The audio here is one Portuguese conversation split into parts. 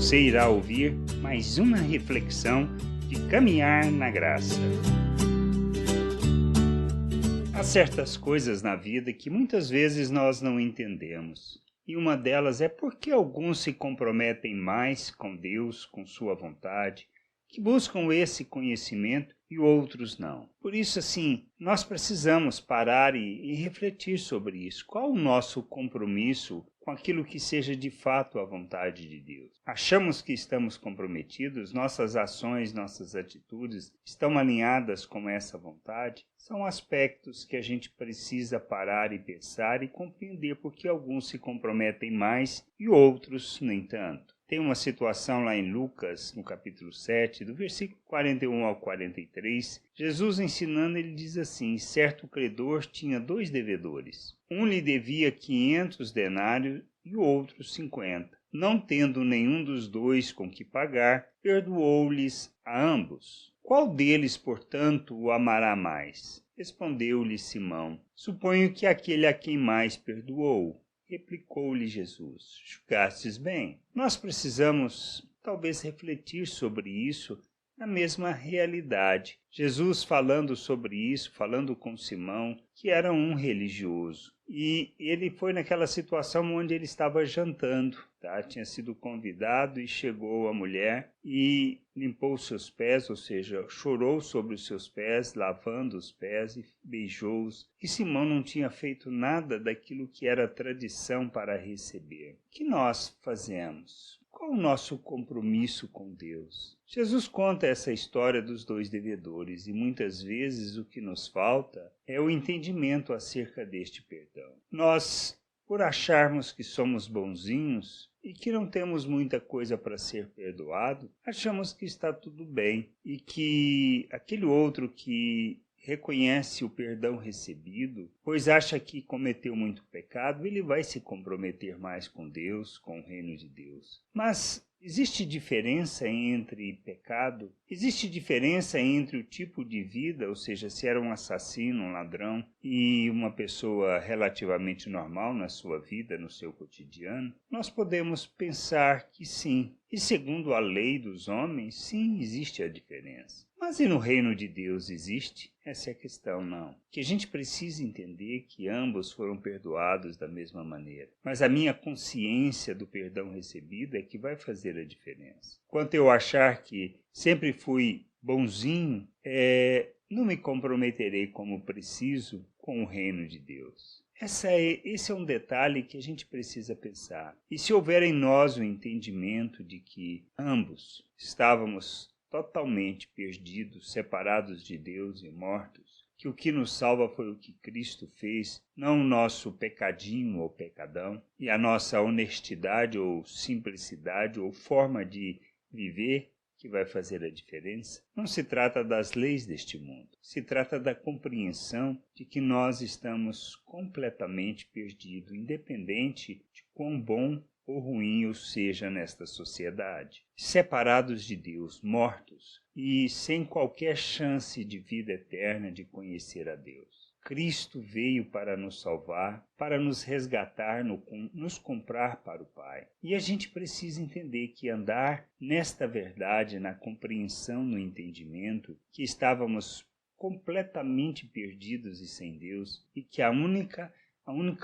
Você irá ouvir mais uma reflexão de caminhar na graça. Há certas coisas na vida que muitas vezes nós não entendemos. E uma delas é porque alguns se comprometem mais com Deus, com sua vontade, que buscam esse conhecimento e outros não. Por isso, nós precisamos parar e refletir sobre isso. Qual o nosso compromisso com aquilo que seja de fato a vontade de Deus? Achamos que estamos comprometidos? Nossas ações, nossas atitudes estão alinhadas com essa vontade? São aspectos que a gente precisa parar e pensar e compreender porque alguns se comprometem mais e outros nem tanto. Tem uma situação lá em Lucas, no capítulo 7, do versículo 41 ao 43, Jesus ensinando, ele diz assim: certo credor tinha 2 devedores. Um lhe devia 500 denários e o outro 50. Não tendo nenhum dos 2 com que pagar, perdoou-lhes a ambos. Qual deles, portanto, o amará mais? Respondeu-lhe Simão: suponho que aquele a quem mais perdoou. Replicou-lhe Jesus: julgastes bem. Nós precisamos, talvez, refletir sobre isso na mesma realidade. Jesus falando sobre isso, falando com Simão, que era um religioso. E ele foi naquela situação onde ele estava jantando, tinha sido convidado e chegou a mulher e limpou os seus pés, ou seja, chorou sobre os seus pés, lavando os pés e beijou-os. E Simão não tinha feito nada daquilo que era tradição para receber. O que nós fazemos? Qual o nosso compromisso com Deus? Jesus conta essa história dos 2 devedores e muitas vezes o que nos falta é o entendimento acerca deste perdão. Nós, por acharmos que somos bonzinhos e que não temos muita coisa para ser perdoado, achamos que está tudo bem e que aquele outro que reconhece o perdão recebido, pois acha que cometeu muito pecado, ele vai se comprometer mais com Deus, com o reino de Deus. Mas existe diferença entre pecado? Existe diferença entre o tipo de vida, ou seja, se era um assassino, um ladrão, e uma pessoa relativamente normal na sua vida, no seu cotidiano? Nós podemos pensar que sim. E segundo a lei dos homens, sim, existe a diferença. Mas e no reino de Deus existe? Essa é a questão, não. Que a gente precisa entender que ambos foram perdoados da mesma maneira. Mas a minha consciência do perdão recebido é que vai fazer a diferença. Quanto eu achar que sempre fui bonzinho, não me comprometerei como preciso com o reino de Deus. Esse é um detalhe que a gente precisa pensar. E se houver em nós o entendimento de que ambos estávamos totalmente perdidos, separados de Deus e mortos, que o que nos salva foi o que Cristo fez, não o nosso pecadinho ou pecadão, e a nossa honestidade ou simplicidade ou forma de viver que vai fazer a diferença. Não se trata das leis deste mundo, se trata da compreensão de que nós estamos completamente perdidos, independente de quão bom ou ruim ou seja nesta sociedade, separados de Deus, mortos e sem qualquer chance de vida eterna de conhecer a Deus. Cristo veio para nos salvar, para nos resgatar, nos comprar para o Pai. E a gente precisa entender que andar nesta verdade, na compreensão, no entendimento, que estávamos completamente perdidos e sem Deus, e que a única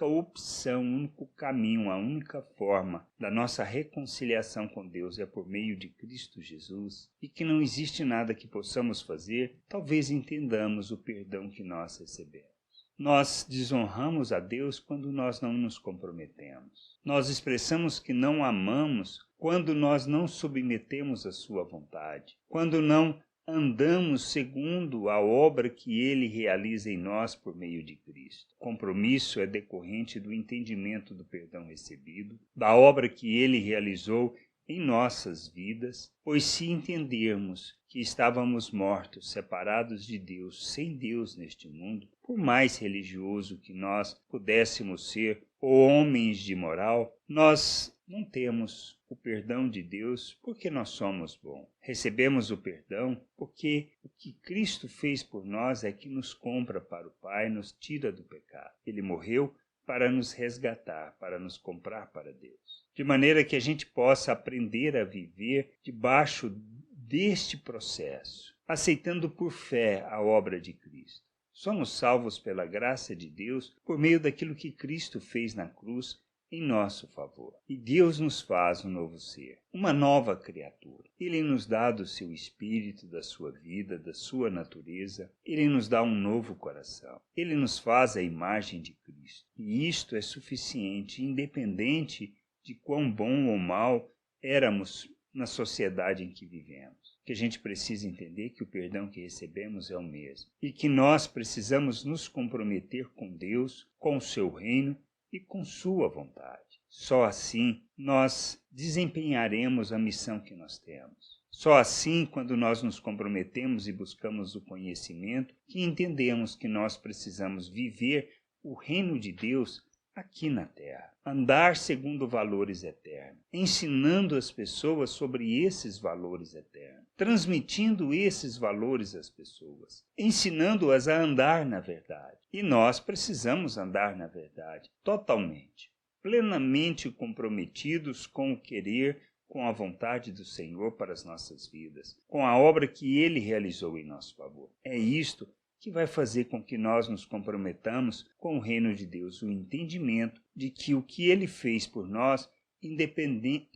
opção, o único caminho, a única forma da nossa reconciliação com Deus é por meio de Cristo Jesus, e que não existe nada que possamos fazer, talvez entendamos o perdão que nós recebemos. Nós desonramos a Deus quando nós não nos comprometemos. Nós expressamos que não amamos quando nós não submetemos a sua vontade, quando não andamos segundo a obra que Ele realiza em nós por meio de Cristo. O compromisso é decorrente do entendimento do perdão recebido, da obra que Ele realizou em nossas vidas, pois se entendermos que estávamos mortos, separados de Deus, sem Deus neste mundo, por mais religioso que nós pudéssemos ser, ou homens de moral, nós não temos o perdão de Deus porque nós somos bons. Recebemos o perdão porque o que Cristo fez por nós é que nos compra para o Pai, nos tira do pecado. Ele morreu para nos resgatar, para nos comprar para Deus. de maneira que a gente possa aprender a viver debaixo deste processo, aceitando por fé a obra de Cristo. Somos salvos pela graça de Deus por meio daquilo que Cristo fez na cruz em nosso favor. E Deus nos faz um novo ser, uma nova criatura. Ele nos dá do seu espírito, da sua vida, da sua natureza. Ele nos dá um novo coração. Ele nos faz a imagem de Cristo. E isto é suficiente, independente de quão bom ou mal éramos na sociedade em que vivemos. Que a gente precisa entender que o perdão que recebemos é o mesmo. E que nós precisamos nos comprometer com Deus, com o seu reino, e com sua vontade. Só assim nós desempenharemos a missão que nós temos. Só assim, quando nós nos comprometemos e buscamos o conhecimento, que entendemos que nós precisamos viver o reino de Deus aqui na terra. Andar segundo valores eternos, ensinando as pessoas sobre esses valores eternos, transmitindo esses valores às pessoas, ensinando-as a andar na verdade. E nós precisamos andar na verdade, totalmente, plenamente comprometidos com o querer, com a vontade do Senhor para as nossas vidas, com a obra que Ele realizou em nosso favor. É isto que vai fazer com que nós nos comprometamos com o reino de Deus, o entendimento de que o que Ele fez por nós independe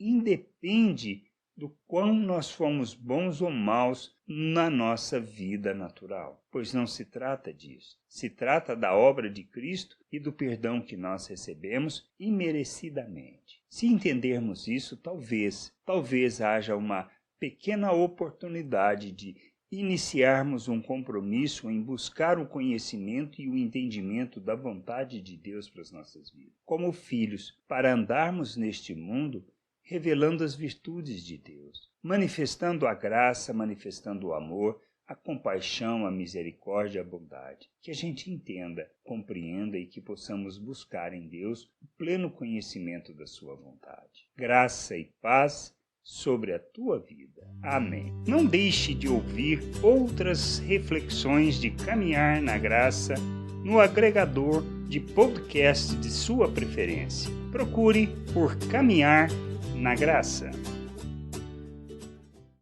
do quão nós fomos bons ou maus na nossa vida natural. Pois não se trata disso. Se trata da obra de Cristo e do perdão que nós recebemos imerecidamente. Se entendermos isso, talvez haja uma pequena oportunidade de iniciarmos um compromisso em buscar o conhecimento e o entendimento da vontade de Deus para as nossas vidas. Como filhos, para andarmos neste mundo revelando as virtudes de Deus, manifestando a graça, manifestando o amor, a compaixão, a misericórdia e a bondade. Que a gente entenda, compreenda e que possamos buscar em Deus o pleno conhecimento da sua vontade. Graça e paz sobre a tua vida. Amém. Não deixe de ouvir outras reflexões de caminhar na graça no agregador de podcast de sua preferência. Procure por Caminhar na Graça.